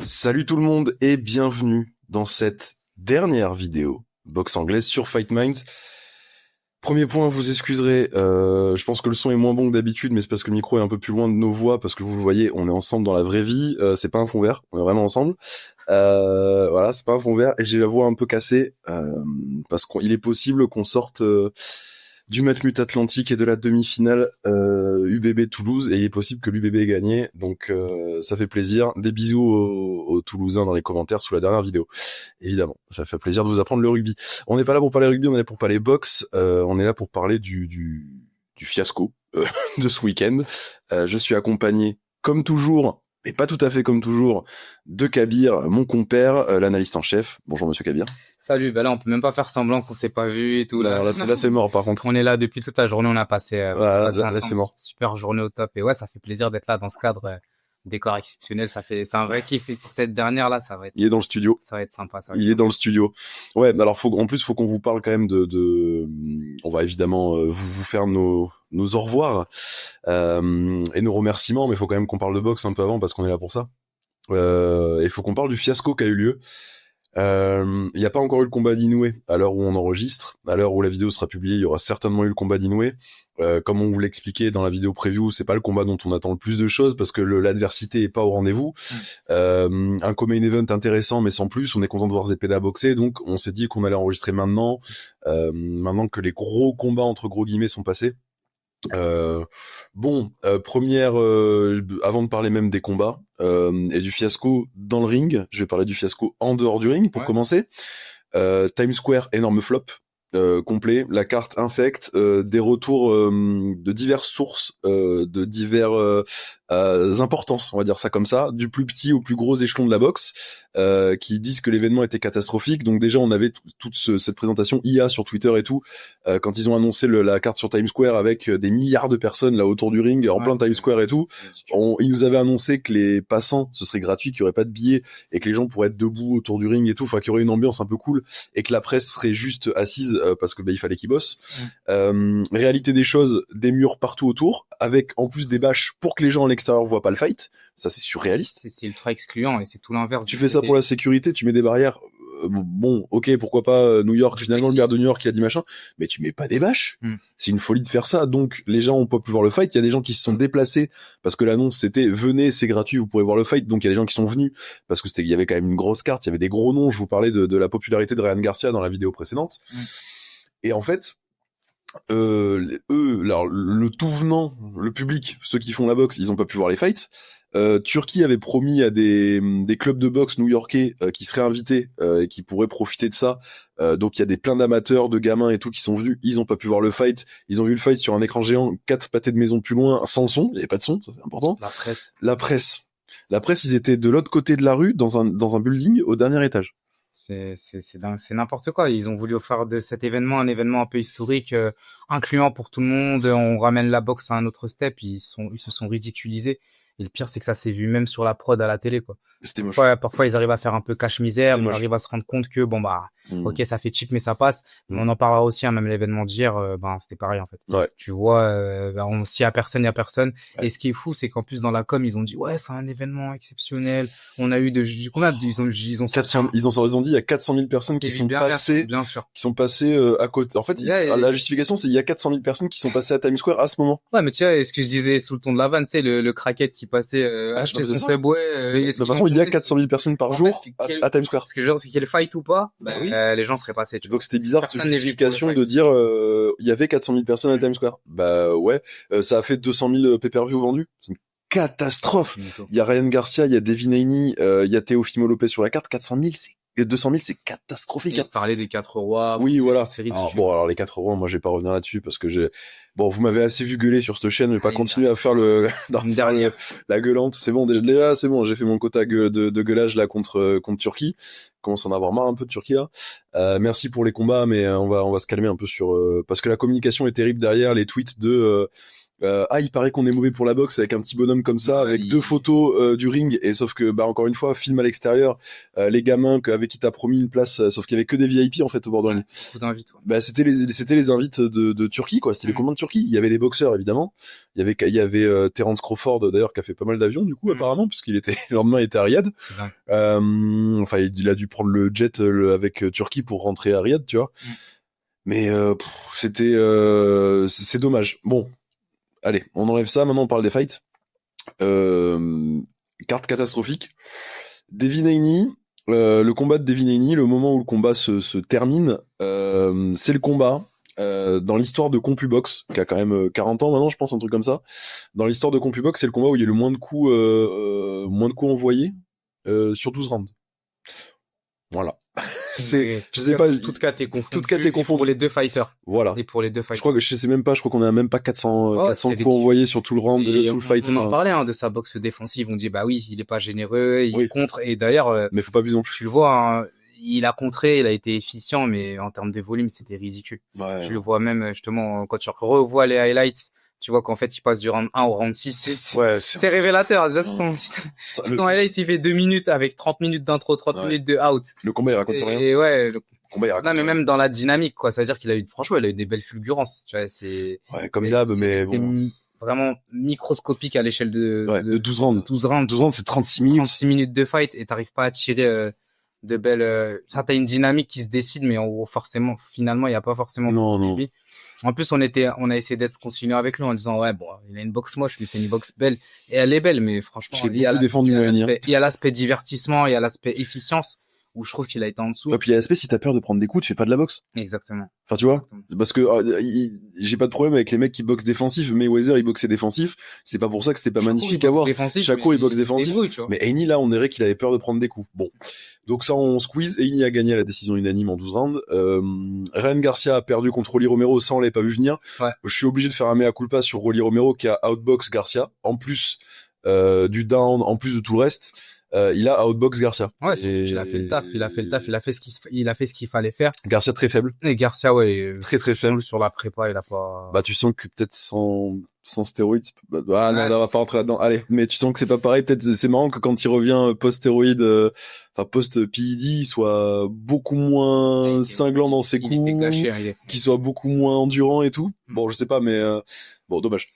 Salut tout le monde et bienvenue dans cette dernière vidéo boxe anglaise sur Fight Minds. Premier point, vous excuserez, je pense que le son est moins bon que d'habitude, mais c'est parce que le micro est un peu plus loin de nos voix, parce que vous le voyez, on est ensemble dans la vraie vie, c'est pas un fond vert, on est vraiment ensemble. Voilà, c'est pas un fond vert, et j'ai la voix un peu cassée, parce qu'il est possible qu'on sorte du Matmut Atlantique et de la demi-finale UBB Toulouse, et il est possible que l'UBB ait gagné, donc ça fait plaisir. Des bisous aux Toulousains dans les commentaires sous la dernière vidéo. Évidemment, ça fait plaisir de vous apprendre le rugby. On n'est pas là pour parler rugby, on est là pour parler boxe, on est là pour parler du fiasco de ce week-end. Je suis accompagné, comme toujours, mais pas tout à fait comme toujours, de Kabir, mon compère, l'analyste en chef. Bonjour Monsieur Kabir. Salut, ben là on peut même pas faire semblant qu'on s'est pas vu et tout. Là c'est mort par contre. On est là depuis toute la journée, on a passé, là c'est mort. Super journée au top et ouais, ça fait plaisir d'être là dans ce cadre. Décor exceptionnel, c'est un vrai kiff. Et pour cette dernière là, ça va être. Il est dans le studio. Ça va être sympa. Est dans le studio. Ouais, alors faut qu'on vous parle quand même on va évidemment vous faire nos au revoir et nos remerciements, mais il faut quand même qu'on parle de boxe un peu avant parce qu'on est là pour ça. Il faut qu'on parle du fiasco qui a eu lieu. Il n'y a pas encore eu le combat d'Inoue à l'heure où on enregistre. À l'heure où la vidéo sera publiée, il y aura certainement eu le combat d'Inoue. Comme on vous l'expliquait dans la vidéo preview, c'est pas le combat dont on attend le plus de choses parce que l'adversité est pas au rendez-vous. Un co-main event intéressant mais sans plus. On est content de voir Zepeda boxer, donc on s'est dit qu'on allait enregistrer maintenant que les gros combats entre gros guillemets sont passés. Première, avant de parler même des combats et du fiasco dans le ring, je vais parler du fiasco en dehors du ring pour commencer. Times Square, énorme flop complet, la carte infecte, des retours de diverses sources, de divers importances, on va dire ça comme ça, du plus petit au plus gros échelon de la boxe, qui disent que l'événement était catastrophique. Donc déjà on avait toute cette présentation IA sur Twitter et tout, quand ils ont annoncé la carte sur Times Square avec des milliards de personnes là autour du ring, en plein Times Square et tout. Ils nous avaient annoncé que les passants, ce serait gratuit, qu'il y aurait pas de billets et que les gens pourraient être debout autour du ring et tout, enfin qu'il y aurait une ambiance un peu cool et que la presse serait juste assise parce que il fallait qu'ils bossent. Réalité des choses, des murs partout autour, avec en plus des bâches pour que les gens à l'extérieur voient pas le fight. Ça c'est surréaliste. C'est ultra excluant et c'est tout l'inverse. Tu fais ça pour la sécurité, tu mets des barrières. Bon, ok, pourquoi pas New York, finalement le maire de New York qui a dit machin, mais tu mets pas des bâches. C'est une folie de faire ça. Donc les gens ont pas pu voir le fight. Il y a des gens qui se sont déplacés parce que l'annonce c'était venez, c'est gratuit, vous pourrez voir le fight. Donc il y a des gens qui sont venus parce que il y avait quand même une grosse carte, il y avait des gros noms. Je vous parlais de la popularité de Ryan Garcia dans la vidéo précédente. Et en fait, alors, le tout venant, le public, ceux qui font la boxe, ils ont pas pu voir les fights. Turquie avait promis à des clubs de boxe new-yorkais qui seraient invités et qui pourraient profiter de ça. Donc il y a plein d'amateurs, de gamins et tout qui sont venus. Ils ont pas pu voir le fight. Ils ont vu le fight sur un écran géant, 4 pâtés de maison plus loin, sans son. Il y avait pas de son, ça c'est important. La presse, ils étaient de l'autre côté de la rue, dans un building au dernier étage. C'est n'importe quoi. Ils ont voulu faire de cet événement un événement un peu historique, incluant pour tout le monde. On ramène la boxe à un autre step. Ils se sont ridiculisés. Et le pire, c'est que ça s'est vu même sur la prod à la télé, quoi. C'était moche. Parfois, ils arrivent à faire un peu cache-misère. On arrive à se rendre compte que, ok, ça fait cheap, mais ça passe. Mais on en parlera aussi, même l'événement d'hier, c'était pareil, en fait. Ouais. Tu vois, s'il y a personne, il y a personne. Ouais. Et ce qui est fou, c'est qu'en plus, dans la com, ils ont dit, ouais, c'est un événement exceptionnel. On a eu combien, ils ont dit, il y a 400 000 personnes qui sont passées, bien sûr. Qui sont passées à côté. En fait, la justification, c'est il y a 400 000 personnes qui sont passées à Times Square à ce moment. Ouais, mais tu vois, ce que je disais sous le ton de la vanne, c'est le craquette qui passait, acheter son Febway. De toute façon, il y a 400 000 personnes par jour à Times Square. Ce que je veux dire, c'est qu'il y a le fight ou pas, oui. Les gens seraient passés. Donc c'était bizarre cette justification de dire il y avait 400 000 personnes à Times Square. Bah ouais, ça a fait 200 000 pay-per-view vendus. C'est une catastrophe. Il y a Ryan Garcia, il y a Devin Haney, il y a Teofimo Lopez sur la carte. 400 000, c'est 200 000, c'est catastrophique. Il parlait des 4 rois. Oui, voilà. Alors les 4 rois, moi je vais pas revenir là-dessus parce que vous m'avez assez vu gueuler sur cette chaîne, je vais pas continuer à faire la gueulante. C'est bon, déjà c'est bon, j'ai fait mon quota de gueulage là contre Turquie. Commence à en avoir marre un peu de Turquie là. Merci pour les combats, mais on va se calmer un peu sur parce que la communication est terrible derrière les tweets de il paraît qu'on est mauvais pour la boxe avec un petit bonhomme comme ça, avec 2 photos du ring, et sauf que encore une fois, film à l'extérieur, les gamins avec qui t'as promis une place, sauf qu'il y avait que des VIP en fait au bord de la ligne. Beaucoup d'invites. Ouais. C'était les invites de Turquie, quoi. C'était les combats de Turquie. Il y avait des boxeurs évidemment. Il y avait Terence Crawford d'ailleurs qui a fait pas mal d'avions du coup apparemment, parce qu'il était le lendemain il était à Riyad. Enfin il a dû prendre le jet avec Turquie pour rentrer à Riyad, tu vois. Mais c'est dommage. Bon, allez, on enlève ça. Maintenant, on parle des fights. Carte catastrophique. Devin Haney, le combat de Devin Haney, le moment où le combat se termine, c'est le combat dans l'histoire de CompuBox, qui a quand même 40 ans maintenant, je pense, un truc comme ça. Dans l'histoire de CompuBox, c'est le combat où il y a le moins de coups envoyés sur 12 rounds. Voilà. Je sais pas. Toute cas, t'es confondu. Pour les 2 fighters. Voilà. Et pour les 2 fighters. Je crois qu'on a même pas 400 coups envoyés sur tout le round, tout le fight. On en parlait, de sa boxe défensive. On dit, bah oui, il est pas généreux, il contre. Et d'ailleurs, mais faut pas abuser. Tu le vois, il a contré, il a été efficient, mais en termes de volume, c'était ridicule. Ouais. Tu le vois même, justement, quand tu revois les highlights, tu vois qu'en fait, il passe du round 1 au round 6. C'est révélateur. Déjà, ton highlight, il fait 2 minutes avec 30 minutes d'intro, 30 minutes de out. Le combat, il raconte rien. Et ouais, non, mais même dans la dynamique, quoi. C'est-à-dire qu'il a eu, franchement, il a eu des belles fulgurances. Tu vois, ouais, comme d'hab, mais bon. Vraiment microscopique à l'échelle de 12 rounds. 12 rounds. 12 rounds, c'est 36 minutes. 36 minutes de fight et t'arrives pas à tirer, de belles, ça, t'as une dynamique qui se décide, mais forcément, finalement, il y a pas forcément. Non. En plus, on a essayé d'être conciliant avec lui en disant, ouais, bon, il a une boxe moche, mais c'est une boxe belle. Et elle est belle, mais franchement, il y a l'aspect divertissement, il y a l'aspect efficience, où je trouve qu'il a été en dessous. Et puis il y a l'aspect, si t'as peur de prendre des coups, tu fais pas de la boxe. Exactement. Enfin, tu vois, parce que j'ai pas de problème avec les mecs qui boxent défensif. Mayweather, il boxait défensif. C'est pas pour ça que c'était pas magnifique à voir. Chaco, il boxe défensif. Mais Haney, là, on dirait qu'il avait peur de prendre des coups. Bon. Donc ça, on squeeze. Haney a gagné à la décision unanime en 12 rounds. Ryan Garcia a perdu contre Rolly Romero. Ça, on l'avait pas vu venir. Ouais. Je suis obligé de faire un mea culpa sur Rolly Romero qui a outbox Garcia. En plus, du down, en plus de tout le reste. Il a outbox Garcia. Ouais, il a fait le taf, il a fait ce qu'il fallait faire. Garcia très faible. Et Garcia, ouais, très faible sur la prépa, il a pas. Bah tu sens que peut-être sans stéroïdes, non, on va pas rentrer là-dedans. Allez, mais tu sens que c'est pas pareil. Peut-être c'est marrant que quand il revient post-stéroïde, post-PED, il soit beaucoup moins cinglant dans ses coups, qu'il soit beaucoup moins endurant et tout. Bon, je sais pas, mais bon, dommage.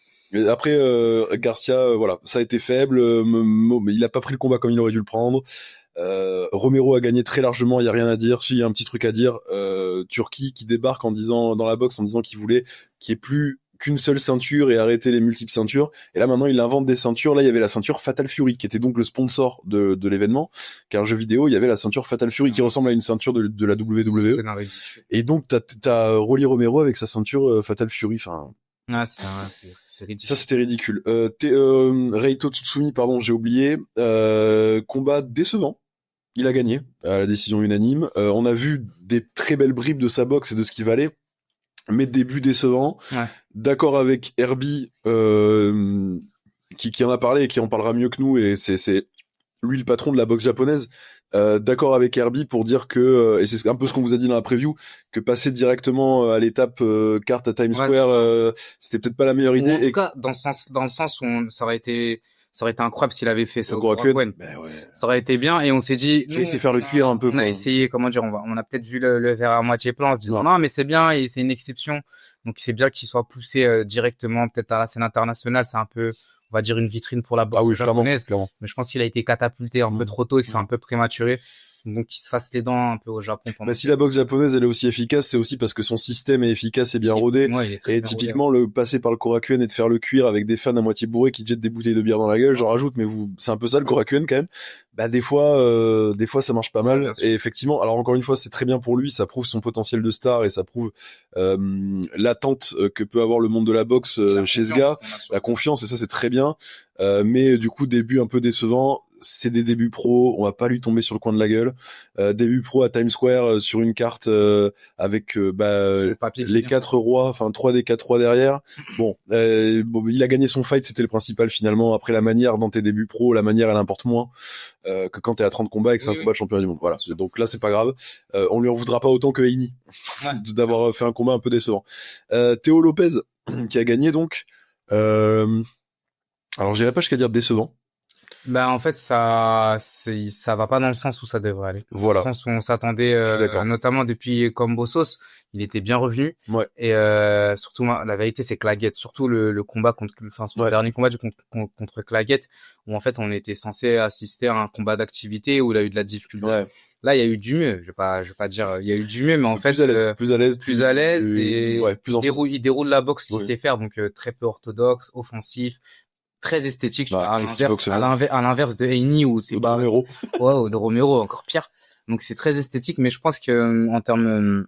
Après Garcia, voilà, ça a été faible, mais il a pas pris le combat comme il aurait dû le prendre. Romero a gagné très largement, il y a rien à dire. Si, il y a un petit truc à dire. Turquie qui débarque dans la boxe en disant qu'il voulait qu'il y ait plus qu'une seule ceinture et arrêter les multiples ceintures. Et là maintenant il invente des ceintures. Là il y avait la ceinture Fatal Fury qui était donc le sponsor de l'événement. Car un jeu vidéo, il y avait la ceinture Fatal Fury qui ressemble à une ceinture de la WWE. Et donc t'as Rolly Romero avec sa ceinture Fatal Fury. Enfin. Ah, c'est ridicule. Ça c'était ridicule. Reito Tsutsumi, pardon, j'ai oublié. Combat décevant. Il a gagné à la décision unanime. On a vu des très belles bribes de sa boxe et de ce qu'il valait, mais début décevant. Ouais. D'accord avec Herbie, qui en a parlé et qui en parlera mieux que nous, et c'est lui le patron de la boxe japonaise. D'accord avec Herbie pour dire que, et c'est un peu ce qu'on vous a dit dans la preview, que passer directement à l'étape carte à Times Square, c'était peut-être pas la meilleure idée. En tout cas, dans le sens où ça aurait été incroyable s'il avait fait ça au Korakuen. Ben ouais. Ça aurait été bien, et on s'est dit, nous, c'est faire le cuir un peu. On a essayé, comment dire, on a peut-être vu le verre à moitié plein en se disant non, mais c'est bien, et c'est une exception. Donc c'est bien qu'il soit poussé directement peut-être à la scène internationale. C'est un peu, on va dire, une vitrine pour la boxe japonaise. Clairement. Mais je pense qu'il a été catapulté un peu trop tôt et que c'est un peu prématuré. Donc qu'il se fasse les dents un peu au Japon. Si la boxe japonaise elle est aussi efficace, c'est aussi parce que son système est efficace et bien rodé. Et typiquement le passer par le Korakuen et de faire le cuir avec des fans à moitié bourrés qui jettent des bouteilles de bière dans la gueule, j'en rajoute, mais c'est un peu ça le Korakuen quand même. Bah des fois ça marche pas mal. Et effectivement, alors encore une fois c'est très bien pour lui, ça prouve son potentiel de star et ça prouve l'attente que peut avoir le monde de la boxe chez ce gars, la confiance, et ça c'est très bien. Mais du coup début un peu décevant. C'est des débuts pro, on va pas lui tomber sur le coin de la gueule. Début pro à Times Square sur une carte avec les 4 rois, enfin 3 des 4 rois derrière. Bon, il a gagné son fight, c'était le principal finalement. Après la manière dans tes débuts pro, la manière elle importe moins que quand t'es à 30 combats et que c'est un combat de championnat du monde. Voilà. Donc là c'est pas grave. On lui en voudra pas autant que Haney d'avoir fait un combat un peu décevant. Théo Lopez qui a gagné donc. Alors j'irais pas jusqu'à dire décevant. Ben en fait ça va pas dans le sens où ça devrait aller. Voilà. Dans le sens où on s'attendait notamment depuis Combo Sauce, il était bien revenu Ouais. et surtout la vérité c'est Claggett, surtout le combat son dernier combat contre Claggett où en fait on était censé assister à un combat d'activité où il a eu de la difficulté. Ouais. Là il y a eu du mieux, je vais pas dire il y a eu du mieux mais en fait plus à l'aise et ouais, plus il déroule la boxe qu'il sait faire donc très peu orthodoxe, offensif, très esthétique, à l'inverse de Haney ou c'est de Romero. Ouais, ou de Romero, encore pire. Donc c'est très esthétique, mais je pense que en termes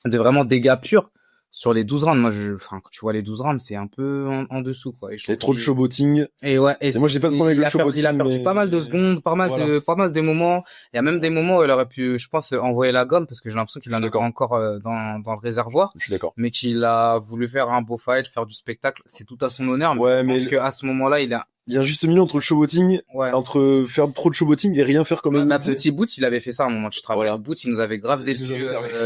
de vraiment dégâts purs sur les 12 rounds, quand tu vois les 12 rounds, c'est un peu en dessous, quoi. Il y a trop de showboating. Et ouais, et moi j'ai pas de problème avec le showboating. Il a perdu pas mal de secondes, pas mal de moments. Il y a même des moments où il aurait pu, je pense, envoyer la gomme parce que j'ai l'impression qu'il en a encore dans le réservoir. Je suis d'accord. Mais qu'il a voulu faire un beau fight, faire du spectacle, c'est tout à son honneur. Ouais, mais je pense qu'à ce moment-là, il y a un juste milieu entre le showboating, entre faire trop de showboating et rien faire comme un petit Boot, il avait fait ça à un moment tu travailles. Boot, il nous avait grave déçu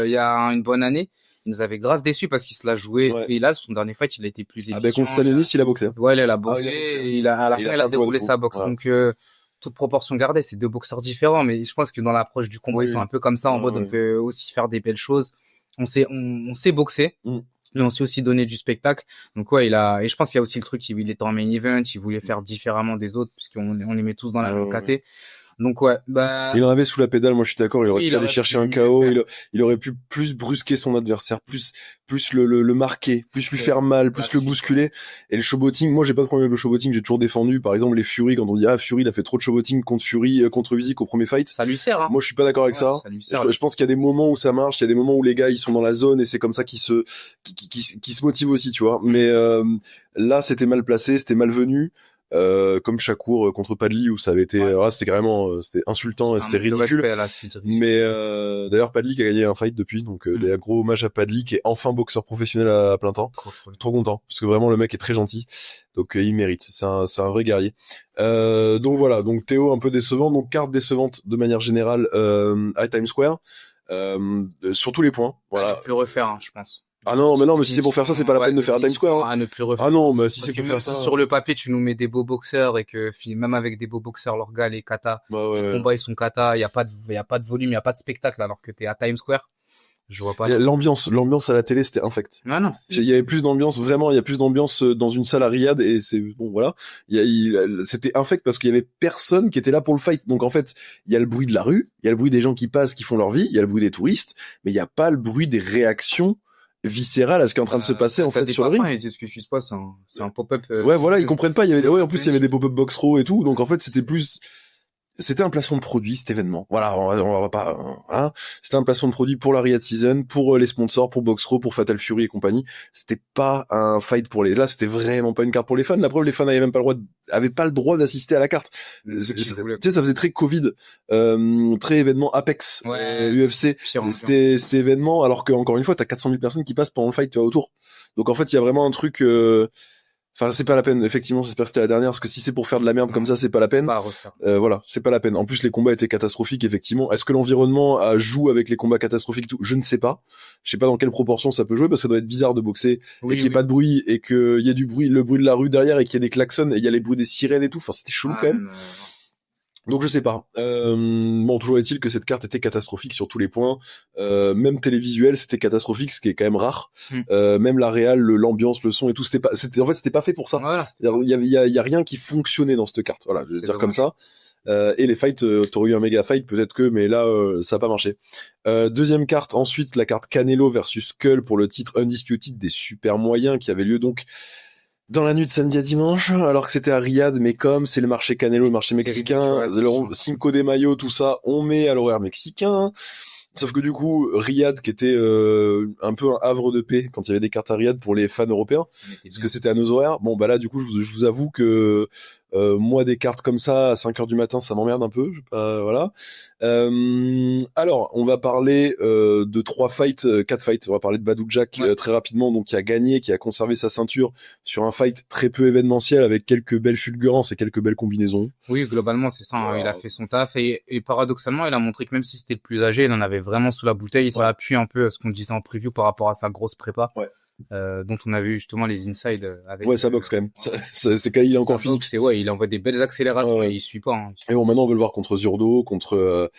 il y a une bonne année. Il nous avait grave déçu parce qu'il se l'a joué. Ouais. Et là, son dernier fight, il a été plus efficient. Contre Stalinis, il a boxé. Ouais, il a boxé. Et à la fin, il a déroulé sa boxe. Ouais. Donc, toute proportion gardée, c'est deux boxeurs différents. Mais je pense que dans l'approche du combat, ils sont un peu comme ça. En mode, on peut aussi faire des belles choses. On sait boxer. Mais on sait aussi donner du spectacle. Donc ouais, et je pense qu'il y a aussi le truc, il était en main event, il voulait faire différemment des autres, puisqu'on les met tous dans la même caté. Donc ouais, il en avait sous la pédale, moi je suis d'accord, il aurait pu aller chercher un KO, il aurait pu plus brusquer son adversaire, plus le marquer, plus lui faire mal, plus le bousculer. Et le showboating, moi j'ai pas de problème avec le showboating, j'ai toujours défendu par exemple les Fury, quand on dit Fury il a fait trop de showboating contre Usyk au premier fight. Ça lui sert hein. Moi je suis pas d'accord avec ça. Je pense qu'il y a des moments où ça marche, il y a des moments où les gars ils sont dans la zone et c'est comme ça qu'ils se motivent aussi, tu vois. Mais là c'était mal placé, c'était malvenu. Comme Shakur contre Padley où ça avait été c'était carrément c'était insultant, c'était ridicule. Mais d'ailleurs Padley qui a gagné un fight depuis, donc des gros hommage à Padley qui est enfin boxeur professionnel à plein temps. Trop content parce que vraiment le mec est très gentil, donc il mérite. C'est un vrai guerrier. Donc voilà, donc Théo un peu décevant, donc carte décevante de manière générale à Times Square sur tous les points. Voilà. On peut refaire, hein, je pense. Ah non, mais si c'est pour faire ça, c'est pas la peine de faire à Times Square. Hein. À ne plus refaire. Ah non, mais si c'est pour faire ça. Sur le papier, tu nous mets des beaux boxeurs et que même avec des beaux boxeurs, leur gars, les kata, les combats ils sont kata, il y a pas de volume, il y a pas de spectacle alors que t'es à Times Square. Je vois pas. L'ambiance à la télé, c'était infect. Non. Il y avait plus d'ambiance, vraiment, il y a plus d'ambiance dans une salle à Riyad et c'est bon, voilà. C'était infect parce qu'il y avait personne qui était là pour le fight. Donc en fait, il y a le bruit de la rue, il y a le bruit des gens qui passent, qui font leur vie, il y a le bruit des touristes, mais il y a pas le bruit des réactions viscéral à ce qui est en train de se passer en fait sur le ring. Ils disent que ce qui se passe, c'est un pop-up. Ouais, voilà, ils comprennent pas. Il y avait, en plus il y avait des pop-up box row et tout, donc en fait c'était un placement de produit cet événement. Voilà, on va pas. Hein. C'était un placement de produit pour la Riyadh Season, pour les sponsors, pour Box Row, pour Fatal Fury et compagnie. C'était pas un fight pour les. Là, c'était vraiment pas une carte pour les fans. La preuve, les fans avaient même pas le droit d'assister à la carte. Tu sais, ça faisait très Covid, très événement Apex, UFC. C'était événement, alors que encore une fois, t'as 400 000 personnes qui passent pendant le fight, tu vois, autour. Donc en fait, il y a vraiment un truc. Enfin, c'est pas la peine. Effectivement, j'espère que c'était la dernière, parce que si c'est pour faire de la merde comme ça, c'est pas la peine. Voilà, c'est pas la peine. En plus, les combats étaient catastrophiques, effectivement. Est-ce que l'environnement joue avec les combats catastrophiques tout? Je ne sais pas. Je sais pas dans quelle proportion ça peut jouer, parce que ça doit être bizarre de boxer et qu'il y ait pas de bruit et qu'il y ait du bruit, le bruit de la rue derrière et qu'il y ait des klaxons et il y a les bruits des sirènes et tout. Enfin, c'était chelou quand même. Donc je sais pas. Bon, toujours est-il que cette carte était catastrophique sur tous les points. Même télévisuel, c'était catastrophique, ce qui est quand même rare. Même la réal, l'ambiance, le son et tout, c'était pas fait pour ça. Voilà, il y a rien qui fonctionnait dans cette carte. Voilà, je vais dire comme ça. Et les fights, t'aurais eu un méga fight peut-être mais là ça a pas marché. Deuxième carte, ensuite la carte Canelo versus Skull pour le titre Undisputed des super moyens qui avait lieu donc dans la nuit de samedi à dimanche, alors que c'était à Riyad, mais comme c'est le marché Canelo, le marché mexicain, Cinco de Mayo, tout ça, on met à l'horaire mexicain. Sauf que du coup, Riyad, qui était un peu un havre de paix quand il y avait des cartes à Riyad pour les fans européens, parce que c'était à nos horaires. Bon, bah là, du coup, je vous avoue que moi, des cartes comme ça à 5 heures du matin, ça m'emmerde un peu. Voilà. Alors, on va parler de 4 fights. On va parler de Badou Jack très rapidement, donc qui a gagné, qui a conservé sa ceinture sur un fight très peu événementiel avec quelques belles fulgurances et quelques belles combinaisons. Oui, globalement, c'est ça. Voilà. Il a fait son taf et paradoxalement, il a montré que même si c'était le plus âgé, il en avait vraiment sous la bouteille. Ça appuie un peu ce qu'on disait en preview par rapport à sa grosse prépa. Ouais. dont on avait eu justement les insides avec. Ouais, ça boxe quand même. C'est quand il est encore physique. Ouais, il envoie des belles accélérations et il suit pas. Hein. Et bon, maintenant on veut le voir contre Zurdo, contre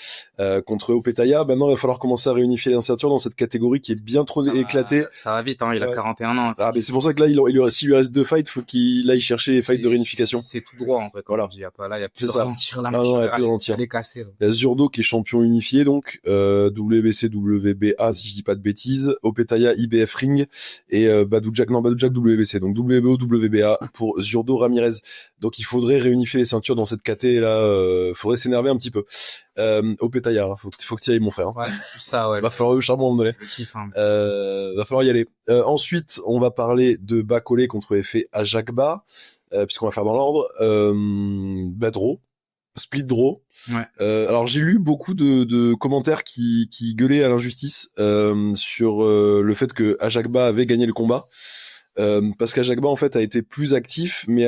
Opetaya. Maintenant, il va falloir commencer à réunifier les ceintures dans cette catégorie qui est bien trop éclatée. Ça va vite, hein. Il a 41 ans. Ah, mais c'est pour ça que là, s'il lui reste 2 fights, faut qu'il aille chercher les fights de réunification. C'est tout droit, en fait. Voilà. Il y a plus de ralentir là. Non, il y a plus de ralentir. Elle est cassée. Il y a Zurdo qui est champion unifié, donc, WBC, WBA, si je dis pas de bêtises, Opetaya, IBF Ring, et, Badou-Jack WBC. Donc, WBO, WBA pour Zurdo Ramirez. Donc, il faudrait réunifier les ceintures dans cette caté, là, faudrait s'énerver un petit peu. Opetaya, hein, faut que tu y ailles, mon frère. Ouais, ça, ouais. Va falloir le charbon à un moment donné. Va falloir y aller. Ensuite, on va parler de Bakole contre Efe Ajagba, puisqu'on va faire dans l'ordre. Draw. Split draw. Ouais. Alors j'ai lu beaucoup de commentaires qui gueulaient à l'injustice sur le fait que Ajagba avait gagné le combat. Parce qu'Ajagba en fait a été plus actif, mais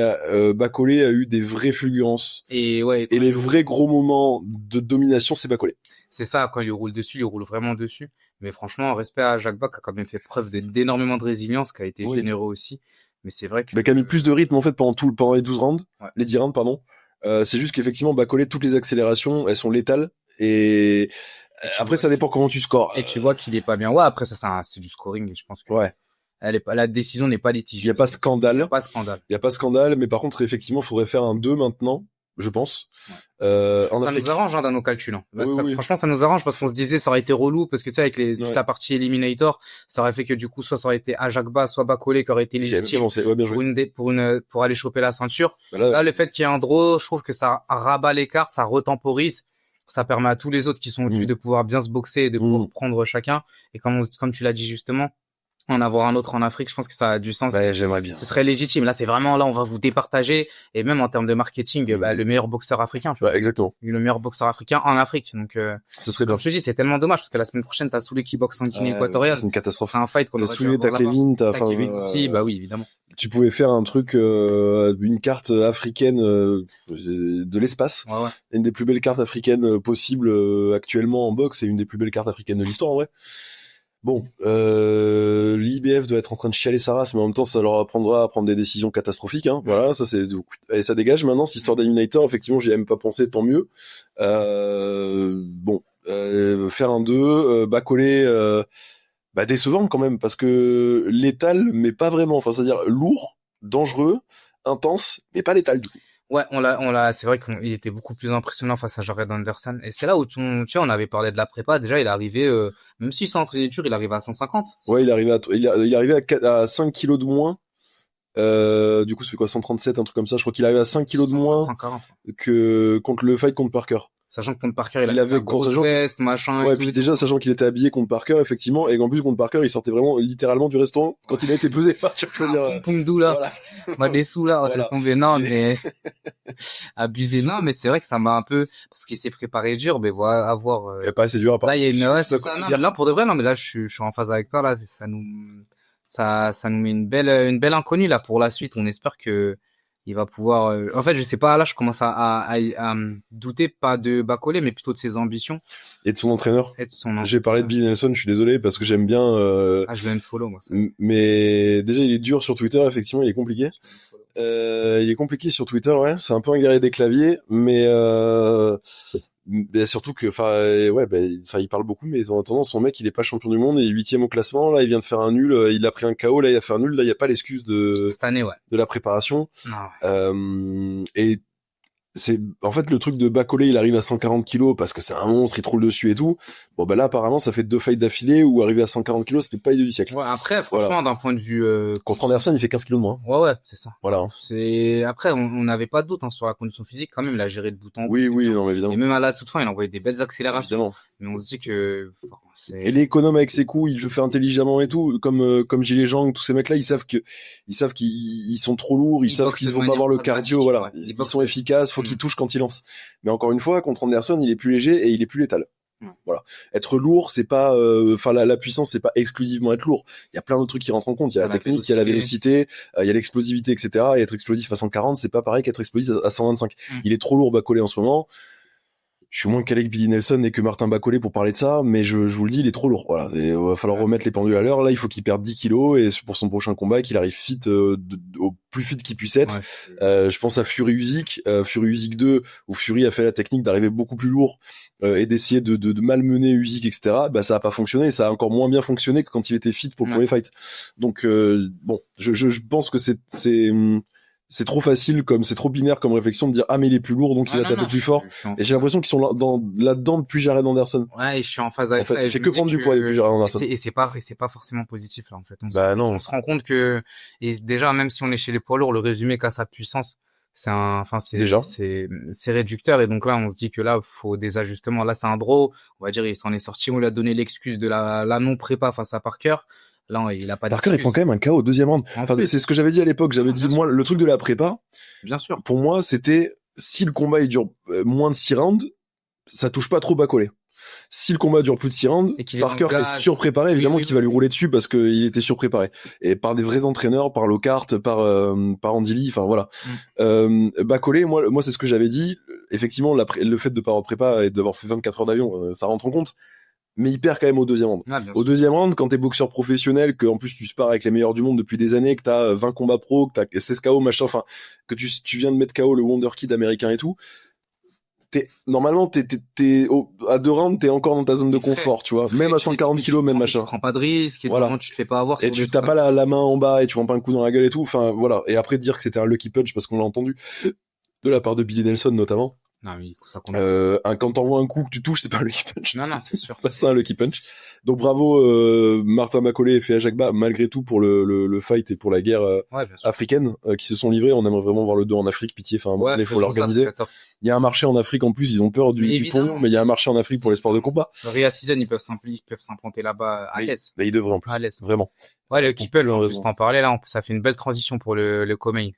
Bakole a eu des vraies fulgurances. Et les vrais gros moments de domination, c'est Bakole. C'est ça, quand il roule dessus, il roule vraiment dessus. Mais franchement, respect à Ajagba qui a quand même fait preuve d'énormément de résilience, qui a été généreux aussi. Mais c'est vrai que... Mais qui a mis plus de rythme en fait pendant les 12 rounds, les 10 rounds pardon. C'est juste qu'effectivement Bakole, toutes les accélérations, elles sont létales. Et après ça dépend comment tu scores. Et tu vois qu'il est pas bien. Ouais, après ça c'est du scoring, je pense que. Ouais. La décision n'est pas litigieuse. Il y a pas scandale. Il y a pas scandale, mais par contre effectivement, faudrait faire un 2 maintenant, je pense. Ouais. Ça nous arrange dans nos calculs. Hein. Oui. Franchement, ça nous arrange parce qu'on se disait ça aurait été relou parce que tu sais avec toute la partie Eliminator, ça aurait fait que du coup soit ça aurait été Ajagba, soit Bakole qui aurait été légitime pour aller choper la ceinture. Là, le fait qu'il y ait un draw, je trouve que ça rabat les cartes, ça retemporise. Ça permet à tous les autres qui sont au-dessus de pouvoir bien se boxer et de pouvoir prendre chacun. Et comme tu l'as dit justement, en avoir un autre en Afrique, je pense que ça a du sens. Ouais, j'aimerais bien. Ce serait légitime. Là, c'est vraiment, on va vous départager. Et même en termes de marketing, le meilleur boxeur africain. Tu vois. Exactement. Le meilleur boxeur africain en Afrique. Donc, ce serait bien. Comme je te dis, c'est tellement dommage parce que la semaine prochaine, t'as Soulé qui boxe en Guinée équatoriale. C'est une catastrophe. C'est un fight qu'on aurait dû avoir. T'as Kevin, t'as Kevin aussi. Bah oui, évidemment. Tu pouvais faire un truc, une carte africaine de l'espace. Ouais. Une des plus belles cartes africaines possibles actuellement en boxe et une des plus belles cartes africaines de l'histoire, en vrai. Bon, l'IBF doit être en train de chialer sa race, mais en même temps, ça leur apprendra à prendre des décisions catastrophiques. Hein. Voilà, ça c'est et ça dégage maintenant. Cette histoire d'Eliminator, effectivement, j'y ai même pas pensé, tant mieux. Faire un 2, Bakole, décevant quand même, parce que létal, mais pas vraiment. Enfin, c'est-à-dire lourd, dangereux, intense, mais pas létal du coup. Ouais, c'est vrai qu'il était beaucoup plus impressionnant face à Jared Anderson. Et c'est là où on avait parlé de la prépa. Déjà, il est arrivé, même s'il s'est entraîné dur, il arrive à 150. Ouais, il est arrivé à 5 kilos de moins. Du coup, ça fait quoi, 137, un truc comme ça. Je crois qu'il arrive à 5 kilos de moins 140. Que contre le fight contre Parker. Sachant que contre Parker, il avait grosse veste, machin. Ouais, puis déjà, sachant qu'il était habillé contre Parker, effectivement, et qu'en plus, contre Parker, il sortait vraiment, littéralement du restaurant quand il a été pesé. Enfin, je veux dire. Poumdou, là. Voilà. Des sous, là. Laisse tomber. Non, mais, abusé. Non, mais c'est vrai que ça m'a un peu, parce qu'il s'est préparé dur, mais voilà, à voir. pas assez dur à part. Là, il y a une, c'est ça, non, là, pour de vrai, non, mais là, je suis en phase avec toi, là. Ça nous met une belle inconnue, là, pour la suite. On espère que, il va pouvoir. En fait, je sais pas. Là, je commence à douter pas de Bakole, mais plutôt de ses ambitions et de son entraîneur. J'ai parlé de Billy Nelson. Je suis désolé parce que j'aime bien. Je vais follow moi. Ça. Mais déjà, il est dur sur Twitter. Effectivement, il est compliqué. Il est compliqué sur Twitter. Ouais, c'est un peu un guerrier des claviers, mais surtout que, il parle beaucoup, mais en attendant, son mec, il est pas champion du monde, il est 8e au classement. Là, il vient de faire un nul, il a pris un KO, là, il a fait un nul. Là, il y a pas l'excuse de cette année, de la préparation. Non. Et c'est en fait le truc de Bakole, il arrive à 140 kilos parce que c'est un monstre, il troule dessus et tout. Bon là apparemment ça fait 2 fights d'affilée où arriver à 140 kilos c'était pas idée du siècle. Ouais, après franchement d'un point de vue contre Anderson il fait 15 kilos de moins. Ouais c'est ça. Voilà. C'est après on n'avait pas de doute sur la condition physique quand même, il a géré de bout en bout. Oui non mais évidemment. Et même à la toute fin il envoyait des belles accélérations. Évidemment. Mais on se dit que et les économes avec ses coups, il le fait intelligemment et tout, comme Gilles Zhang, tous ces mecs-là, ils savent qu'ils sont trop lourds, ils savent qu'ils vont pas avoir le cardio, voilà. Ils sont efficaces, faut qu'ils touchent quand ils lancent. Mais encore une fois, contre Anderson, il est plus léger et il est plus létal. Voilà. Être lourd, c'est pas, la puissance, c'est pas exclusivement être lourd. Il y a plein d'autres trucs qui rentrent en compte. Il y a la technique, il y a la vélocité, il y a l'explosivité, etc. Et être explosif à 140, c'est pas pareil qu'être explosif à 125. Il est trop lourd, Bakole en ce moment. Je suis moins calé que Billy Nelson et que Martin Bacolé pour parler de ça, mais je vous le dis, il est trop lourd. Voilà, il va falloir remettre les pendules à l'heure. Là, il faut qu'il perde 10 kilos et pour son prochain combat, qu'il arrive fit au plus fit qu'il puisse être. Ouais. Je pense à Fury Usyk, Fury Usyk 2, où Fury a fait la technique d'arriver beaucoup plus lourd et d'essayer de malmener Usyk, etc. Bah ça a pas fonctionné, ça a encore moins bien fonctionné que quand il était fit pour le premier fight. Donc bon, je pense que c'est trop facile, comme c'est trop binaire comme réflexion de dire mais il est plus lourd donc il va taper plus fort. Et j'ai l'impression qu'ils sont là-dedans depuis Jared Anderson. Ouais, et je suis en phase avec ça. En fait, il fait que prendre du poids depuis Jared Anderson. Et c'est pas forcément positif là en fait. On se rend compte que, et déjà même si on est chez les poids lourds, le résumé qu'a sa puissance, c'est réducteur, et donc là on se dit que là faut des ajustements. Là c'est un draw, on va dire il s'en est sorti, on lui a donné l'excuse de la non prépa face à Parker. Là, il a pas Parker, il prend quand même un KO au deuxième round. Enfin, c'est ce que j'avais dit à l'époque. J'avais dit, moi, le truc de la prépa. Bien sûr. Pour moi, c'était, si le combat, il dure moins de 6 rounds, ça touche pas trop Bacolé. Si le combat dure plus de 6 rounds, Parker est surpréparé, évidemment, qu'il va lui rouler dessus parce qu'il était surpréparé. Et par des vrais entraîneurs, par Lockhart, par Andy Lee, enfin, voilà. Bacolé, moi, c'est ce que j'avais dit. Effectivement, le fait de pas avoir de prépa et d'avoir fait 24 heures d'avion, ça rentre en compte. Mais il perd quand même au deuxième round. Au deuxième round, quand t'es boxeur professionnel, que en plus tu spares avec les meilleurs du monde depuis des années, que t'as 20 combats pro, que t'as 16 KO, machin, enfin, que tu viens de mettre KO le Wonder Kid américain et tout, normalement, à 2 rounds, t'es encore dans ta zone de confort, tu vois. Même à 140 kilos, même machin. Tu prends pas de risque, et voilà. Tu te fais pas avoir. Et tu t'as pas la main en bas et tu prends pas un coup dans la gueule et tout, enfin, voilà. Et après, dire que c'était un lucky punch parce qu'on l'a entendu de la part de Billy Nelson, notamment. Non, oui, ça compte. Quand t'envoies un coup que tu touches, c'est pas un lucky punch. Non, c'est sûr. Pas ça, un lucky punch. Donc bravo, Martin Bacolé et Fea Jagba, malgré tout, pour le fight et pour la guerre africaine, qui se sont livrés. On aimerait vraiment voir le 2 en Afrique, pitié. Enfin, il faut l'organiser. Il y a un marché en Afrique en plus, ils ont peur du pognon, mais il y a un marché en Afrique pour les sports de combat. Riyad Season, ils peuvent s'implanter là-bas à l'aise. Mais ils devraient en plus. À l'aise. Vraiment. Ouais, le Keeper, on peut t'en parler là, ça fait une belle transition pour le Comey.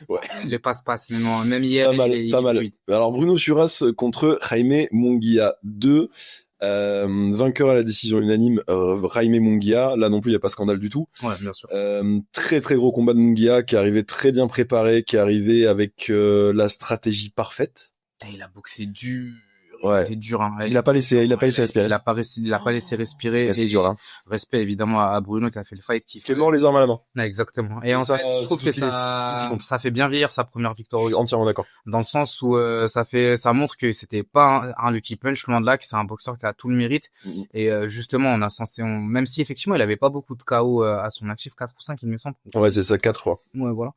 Ouais. Le passe-passe, même hier. Pas mal. Alors, Bruno Suras contre Jaime Munguia 2. Vainqueur à la décision unanime, Jaime Munguia. Là non plus, il n'y a pas scandale du tout. Ouais, bien sûr. Très très gros combat de Munguia qui est arrivé très bien préparé, qui est arrivé avec la stratégie parfaite. Il a boxé dur. Ouais. C'était dur, hein. Il a pas laissé respirer. Il a pas laissé respirer. C'était dur, hein. Respect, évidemment, à Bruno qui a fait le fight, qui fait mort les armes à la main. Ouais, exactement. Et en fait, je trouve que ça fait bien vieillir sa première victoire. Je suis entièrement d'accord. Dans le sens où, ça montre que c'était pas un lucky punch, loin de là, que c'est un boxeur qui a tout le mérite. Et, justement, même si effectivement, il avait pas beaucoup de KO à son actif, 4 ou 5, il me semble. Ouais, c'est ça, 4, je crois. Ouais, voilà.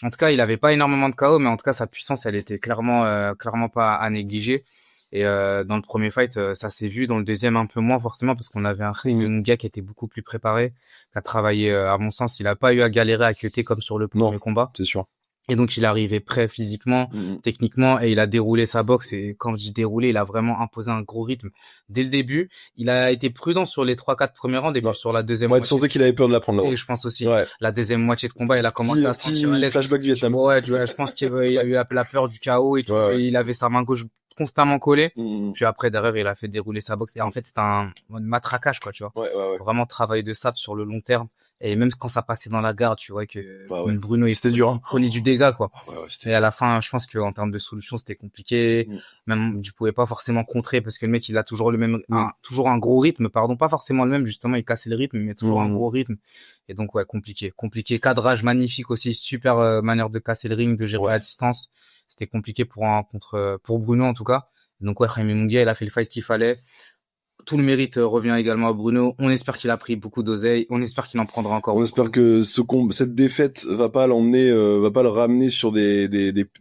En tout cas, il avait pas énormément de KO, mais en tout cas, sa puissance, elle était clairement pas à négliger. Et dans le premier fight, ça s'est vu. Dans le deuxième, un peu moins forcément, parce qu'on avait un gars qui était beaucoup plus préparé, qui a travaillé. À mon sens, il a pas eu à galérer à cutter comme sur le premier combat. C'est sûr. Et donc, il est arrivé prêt physiquement, techniquement, et il a déroulé sa boxe. Et quand je dis déroulé, il a vraiment imposé un gros rythme. Dès le début, il a été prudent sur les 3-4 premiers rounds, et puis sur la deuxième moitié. Tu sentais qu'il avait peur de la prendre là. Et je pense aussi. Ouais. La deuxième moitié de combat, il a commencé à sentir l'aise. Flashback du Vietnam. Ouais, je pense qu'il a eu la peur du chaos et tout. Ouais. Et il avait sa main gauche constamment collé. Puis après, derrière, il a fait dérouler sa boxe. Et en fait, c'était un matraquage, quoi, tu vois. Ouais. Vraiment travail de sable sur le long terme. Et même quand ça passait dans la garde, tu vois que Bruno, c'était dur, hein. Prenait du dégât, quoi. Et à la fin, je pense qu'en termes de solution, c'était compliqué. Même, tu pouvais pas forcément contrer parce que le mec, il a toujours le même, toujours un gros rythme, pardon, pas forcément le même, justement, il cassait le rythme, mais toujours un gros rythme. Et donc, ouais, compliqué. Cadrage magnifique aussi, super manière de casser le ring, de gérer à distance. C'était compliqué pour Bruno, en tout cas. Donc, ouais, Jaime Munguia, il a fait le fight qu'il fallait. Tout le mérite revient également à Bruno. On espère qu'il a pris beaucoup d'oseille. On espère qu'il en prendra encore. On espère que cette défaite va pas le ramener sur des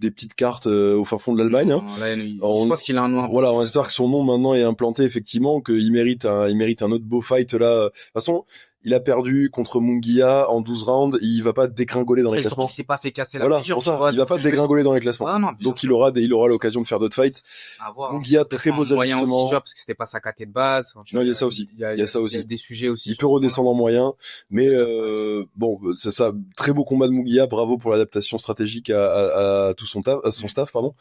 petites cartes au fin fond de l'Allemagne. Hein. Je pense qu'il a un nom. Voilà, on espère que son nom maintenant est implanté effectivement, qu'il mérite un autre beau fight là. De toute façon, il a perdu contre Munguia en 12 rounds, il va pas dégringoler dans les classements. Il s'est pas fait casser la figure. Voilà, pour ça, il va pas dégringoler dans les classements. Ah, non, donc il aura l'occasion de faire d'autres fights. Munguia, très beaux ajustements. Aussi, parce que c'était pas sa caté de base. Non, il y a ça aussi. Il y a des sujets aussi. Il peut redescendre en moyen, mais bon, c'est ça. Très beau combat de Munguia. Bravo pour l'adaptation stratégique à tout son staff, pardon.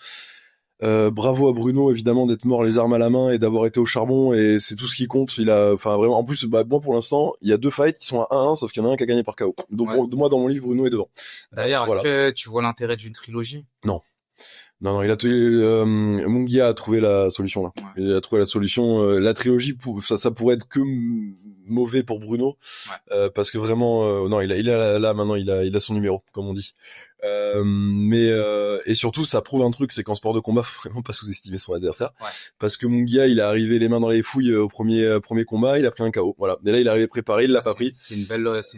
Bravo à Bruno évidemment d'être mort les armes à la main et d'avoir été au charbon, et c'est tout ce qui compte. Vraiment, en plus, moi pour l'instant il y a 2 fights qui sont à 1-1, sauf qu'il y en a un qui a gagné par KO. Donc moi dans mon livre Bruno est devant. D'ailleurs, est-ce que tu vois l'intérêt d'une trilogie? Non. Non, Munguia a trouvé la solution là. Ouais. Il a trouvé la solution. La trilogie, ça pourrait être que mauvais pour Bruno, parce que vraiment, non, il a là maintenant, il a son numéro, comme on dit. Et surtout, ça prouve un truc, c'est qu'en sport de combat, faut vraiment pas sous-estimer son adversaire, parce que Munguia, il est arrivé les mains dans les fouilles au premier combat, il a pris un KO. Voilà. Et là, il est arrivé préparé, il l'a pas pris. C'est une belle leçon.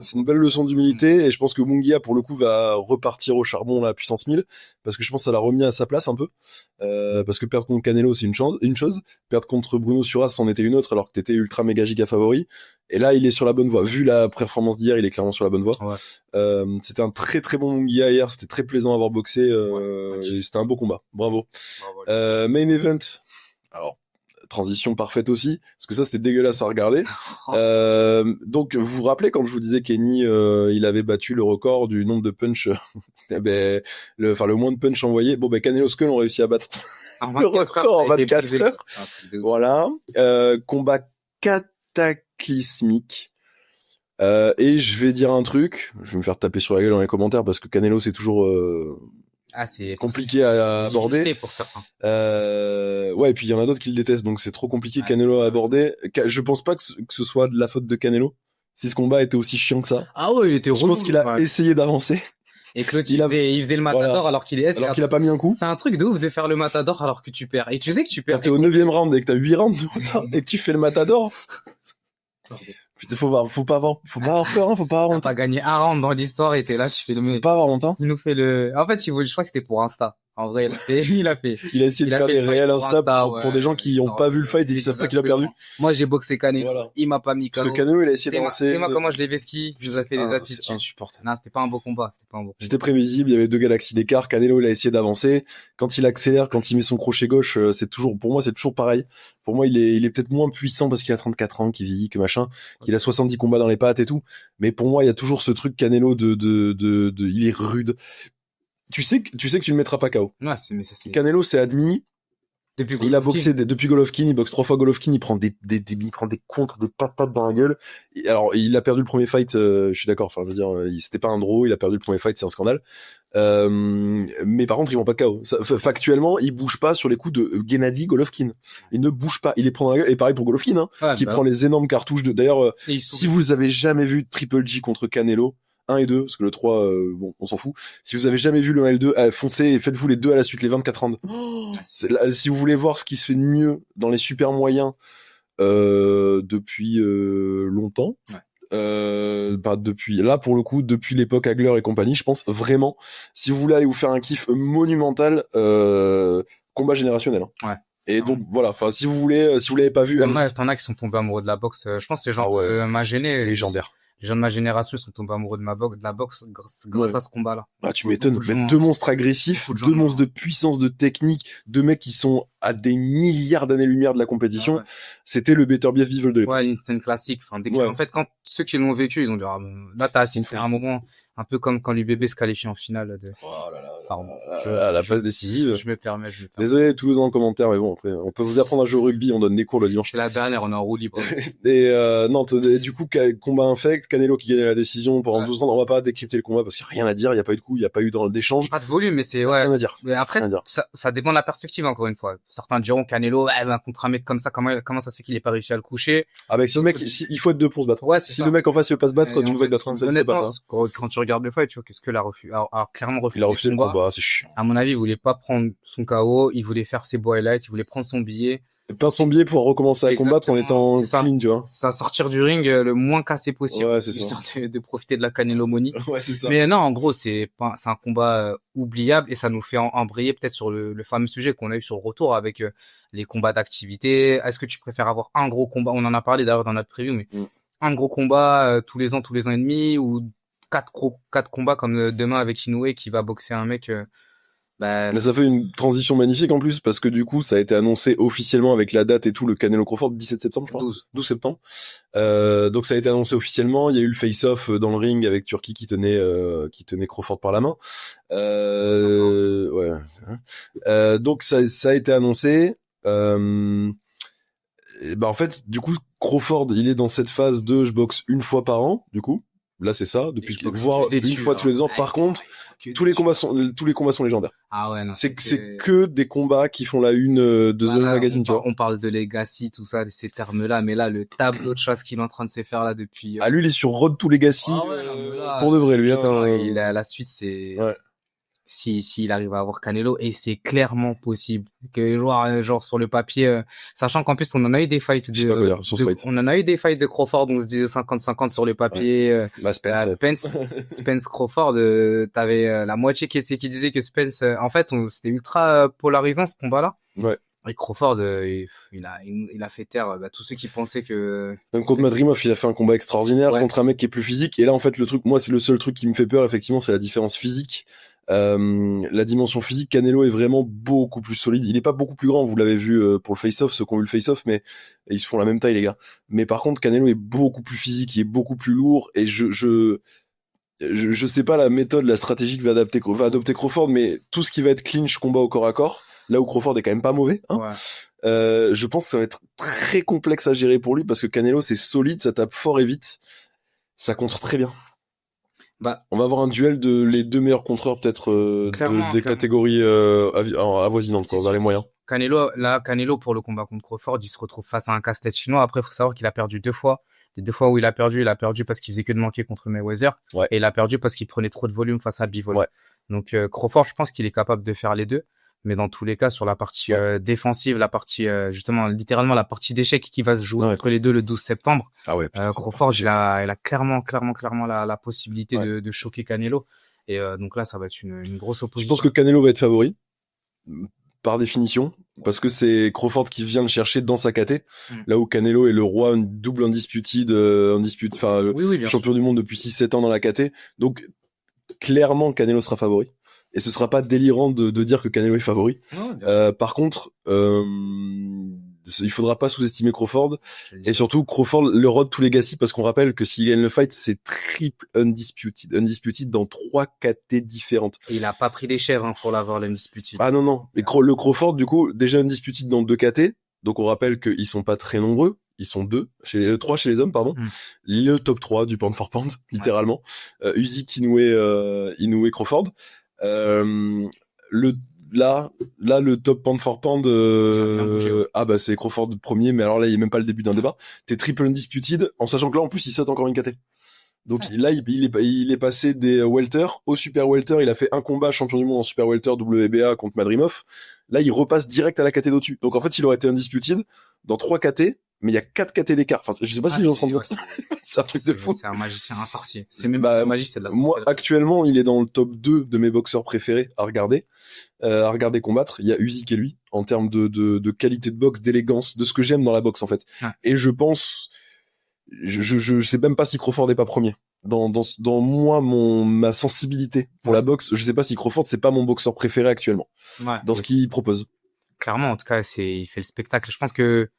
C'est une belle leçon d'humilité, et je pense que Munguia, pour le coup, va repartir au charbon la puissance 1000, parce que je pense que ça l'a remis à sa place un peu, parce que perdre contre Canelo, c'est une chose, perdre contre Bruno Suras, c'en était une autre, alors que t'étais ultra méga giga favori. Et là, il est sur la bonne voie. Vu la performance d'hier, il est clairement sur la bonne voie. Ouais. C'était un très très bon Munguia hier. C'était très plaisant à voir boxer. C'était un beau combat. Bravo. Main event. Alors, transition parfaite aussi, parce que ça c'était dégueulasse à regarder. Donc, vous vous rappelez quand je vous disais Kenny, il avait battu le record du nombre de punch, le moins de punch envoyé. Bon, Canelo Skull ont réussi à battre le record en 24 heures. Voilà. Combat cataclysmique. Et je vais dire un truc, je vais me faire taper sur la gueule dans les commentaires parce que Canelo c'est toujours c'est compliqué à aborder. Pour certains. Ouais, et puis il y en a d'autres qui le détestent, donc c'est trop compliqué Canelo à aborder. Je pense pas que ce soit de la faute de Canelo, si ce combat était aussi chiant que ça. Ah ouais, il était relou. Je pense qu'il a essayé d'avancer. Et Claude, il faisait le matador alors qu'il est... Alors qu'il a pas mis un coup. C'est un truc de ouf de faire le matador alors que tu perds. Et tu sais que tu perds. Quand t'es au 9e round et que t'as 8 rounds de retard et que tu fais le matador. Putain, faut pas avoir peur, hein, faut pas avoir honte. T'as gagné un round dans l'histoire et t'es là, tu fais le Faut pas avoir honte, hein. Il nous fait en fait, je crois que c'était pour Insta. En vrai, il a essayé de faire des réels Insta pour des gens qui ont pas vu le fight et qui savent pas qu'il a perdu. Moi, j'ai boxé Canelo. Voilà. Il m'a pas mis KO. Parce que Canelo, il a essayé d'avancer. C'est moi comment je l'ai vesqui. Je vous ai fait des attitudes. C'est insupportable. Non, c'était pas un beau combat. C'était prévisible. Il y avait 2 galaxies d'écart. Canelo, il a essayé d'avancer. Quand il accélère, quand il met son crochet gauche, pour moi, c'est toujours pareil. Pour moi, il est peut-être moins puissant parce qu'il a 34 ans, qu'il vieillit, que machin, qu'il a 70 combats dans les pattes et tout. Mais pour moi, il y a toujours ce truc Canelo il est rude. Tu sais que tu le mettras pas KO. Ouais, mais ça, c'est... Canelo, c'est admis. Il a boxé depuis Golovkin, il boxe 3 fois Golovkin, il prend des contres, des patates dans la gueule. Alors, il a perdu le premier fight, je suis d'accord, enfin, je veux dire, c'était pas un draw, il a perdu le premier fight, c'est un scandale. Mais par contre, ils vont pas de KO. Factuellement, il bouge pas sur les coups de Gennady Golovkin. Il ne bouge pas, il les prend dans la gueule. Et pareil pour Golovkin, qui prend les énormes cartouches d'ailleurs, si vous avez jamais vu Triple G contre Canelo, 1 et 2, parce que le 3, on s'en fout. Si vous avez jamais vu le 1 et le 2, foncez et faites-vous les deux à la suite, les 24 rounds. Si vous voulez voir ce qui se fait de mieux dans les super moyens, depuis, longtemps. Depuis, là, pour le coup, depuis l'époque Hagler et compagnie, je pense vraiment, si vous voulez aller vous faire un kiff monumental, combat générationnel. Hein. Ouais. Et donc, voilà, enfin, si vous l'avez pas vu. T'en as qui sont tombés amoureux de la boxe. Je pense que les gens m'a gêné. Légendaire. Les gens de ma génération sont tombés amoureux de la boxe grâce à ce combat-là. Ah, tu m'étonnes. Deux monstres agressifs, deux monstres de puissance, de technique, deux mecs qui sont à des milliards d'années-lumière de la compétition. C'était le Better Beef Bivol de l'époque. Ouais, l'instant classique. Enfin, en fait, quand ceux qui l'ont vécu, ils ont dit, là, t'as assisté à un moment, un peu comme quand l'UBB se qualifie en finale de... Oh là là. Pardon. La passe décisive. Je me permets. Désolé, tous en commentaire, mais bon, après, on peut vous apprendre à jouer au rugby, on donne des cours le dimanche. C'est la dernière, on est en roue libre. Et, non, du coup, combat infect, Canelo qui gagne la décision pendant 12 rounds, on va pas décrypter le combat parce qu'il y a rien à dire, il y a pas eu de coup, il y a pas eu d'échange. Pas de volume, mais c'est, rien à dire. Mais après, ça dépend de la perspective, encore une fois. Certains diront Canelo, contre un mec comme ça, comment ça se fait qu'il ait pas réussi à le coucher? Ah, si le mec, il faut être deux pour se battre. Ouais, si le mec en face, il veut pas se battre, tu veux être battre, c'est pas ça. Quand tu regardes le fight, tu vois, qu'est-ce que la refus? Alors, clairement, il a refusé le combat, c'est chiant. À mon avis, il voulait pas prendre son KO, il voulait faire ses beaux highlights, il voulait prendre son billet. Perdre son billet pour recommencer à combattre en étant clean, tu vois. Ça, sortir du ring le moins cassé possible. Ouais, c'est ça. Histoire de profiter de la Canelomonie. Ouais, c'est ça. Mais non, en gros, c'est un combat oubliable et ça nous fait embrayer peut-être sur le fameux sujet qu'on a eu sur le retour avec les combats d'activité. Est-ce que tu préfères avoir un gros combat? On en a parlé d'ailleurs dans notre preview, mais un gros combat tous les ans et demi ou quatre combats comme demain avec Inoue qui va boxer un mec. Mais ça fait une transition magnifique en plus parce que du coup ça a été annoncé officiellement avec la date et tout, le Canelo Crawford 17 septembre je crois. 12 septembre. Donc ça a été annoncé officiellement, il y a eu le face-off dans le ring avec Turki qui tenait Crawford par la main. Donc ça a été annoncé. En fait, du coup, Crawford, il est dans cette phase de je boxe une fois par an, du coup. Là, c'est ça, depuis Je boxe voire que des une fois tous les 2 ans. Par contre, tous les combats sont légendaires. Ah ouais, non. C'est que des combats qui font la une de The Magazine, tu vois. On parle de Legacy, tout ça, ces termes-là, mais là, le tableau de choses qu'il est en train de se faire là depuis. Ah, lui, il est sur Road to Legacy, là, pour de vrai, lui. Putain, il a la suite, c'est. Ouais. Si il arrive à avoir Canelo, et c'est clairement possible que genre sur le papier, sachant qu'en plus on en a eu des fights on en a eu des fights de Crawford, on se disait 50-50 sur le papier. Spence Crawford, t'avais la moitié qui disait que Spence, en fait c'était ultra polarisant ce combat-là. Ouais. Et Crawford, il a fait taire tous ceux qui pensaient que... Même contre Madrimov, il a fait un combat extraordinaire contre un mec qui est plus physique. Et là, en fait, le truc, moi, c'est le seul truc qui me fait peur, effectivement, c'est la différence physique. La dimension physique, Canelo est vraiment beaucoup plus solide. Il est pas beaucoup plus grand, vous l'avez vu pour le face-off, ceux qui ont eu le face-off, mais ils se font la même taille, les gars. Mais par contre, Canelo est beaucoup plus physique, il est beaucoup plus lourd, et je sais pas la méthode, la stratégie que va adopter Crawford, mais tout ce qui va être clinch, combat au corps à corps, là où Crawford est quand même pas mauvais, je pense que ça va être très complexe à gérer pour lui, parce que Canelo, c'est solide, ça tape fort et vite, ça contre très bien. On va avoir un duel de les deux meilleurs contreurs peut-être des catégories avoisinantes, quoi, dans les moyens. Canelo pour le combat contre Crawford, il se retrouve face à un casse-tête chinois. Après, faut savoir qu'il a perdu 2 fois. Les 2 fois où il a perdu parce qu'il faisait que de manquer contre Mayweather. Ouais. Et il a perdu parce qu'il prenait trop de volume face à Bivol. Ouais. Donc Crawford, je pense qu'il est capable de faire les deux. Mais dans tous les cas, sur la partie défensive, la partie justement littéralement la partie d'échec qui va se jouer entre les deux le 12 septembre. Ah ouais. Crawford, il a clairement la possibilité de choquer Canelo. Et donc là, ça va être une grosse opposition. Je pense que Canelo va être favori par définition, parce que c'est Crawford qui vient le chercher dans sa KT, là où Canelo est le roi, double undisputed, champion du monde depuis 6-7 ans dans la KT. Donc clairement, Canelo sera favori. Et ce sera pas délirant de dire que Canelo est favori. Par contre, il faudra pas sous-estimer Crawford. Et surtout, Crawford, le road to legacy, parce qu'on rappelle que s'il gagne le fight, c'est triple undisputed. Undisputed dans 3 KT différentes. Et il a pas pris des chèvres, pour l'avoir, l'undisputed. Ah non. Et le Crawford, du coup, déjà undisputed dans 2 KT. Donc on rappelle qu'ils sont pas très nombreux. Ils sont 3 chez les hommes, pardon. Le top 3 du pound for pound, littéralement. Usyk, Inoue, Crawford. Le top pound for pound c'est Crawford premier, mais alors là il est même pas le début d'un débat. T'es triple undisputed, en sachant que là en plus il saute encore une KT. Donc là il est passé des welter au super welter. Il a fait un combat champion du monde en super welter WBA contre Madrimov. Là il repasse direct à la KT d'au-dessus. Donc en fait il aurait été undisputed dans 3 KT, mais il y a 4 KT d'écart. Enfin, je sais pas si les gens se rendent compte. C'est un truc de fou. C'est un magicien, un sorcier. C'est même pas magie, c'est de la sorcellerie. Moi, actuellement, il est dans le top 2 de mes boxeurs préférés à regarder combattre. Il y a Usyk et lui, en termes de qualité de boxe, d'élégance, de ce que j'aime dans la boxe, en fait. Et je pense, je sais même pas si Crawford est pas premier. Dans moi, ma sensibilité pour la boxe, je sais pas si Crawford, c'est pas mon boxeur préféré actuellement. Dans ce qu'il propose. Clairement, en tout cas, il fait le spectacle. Je pense que,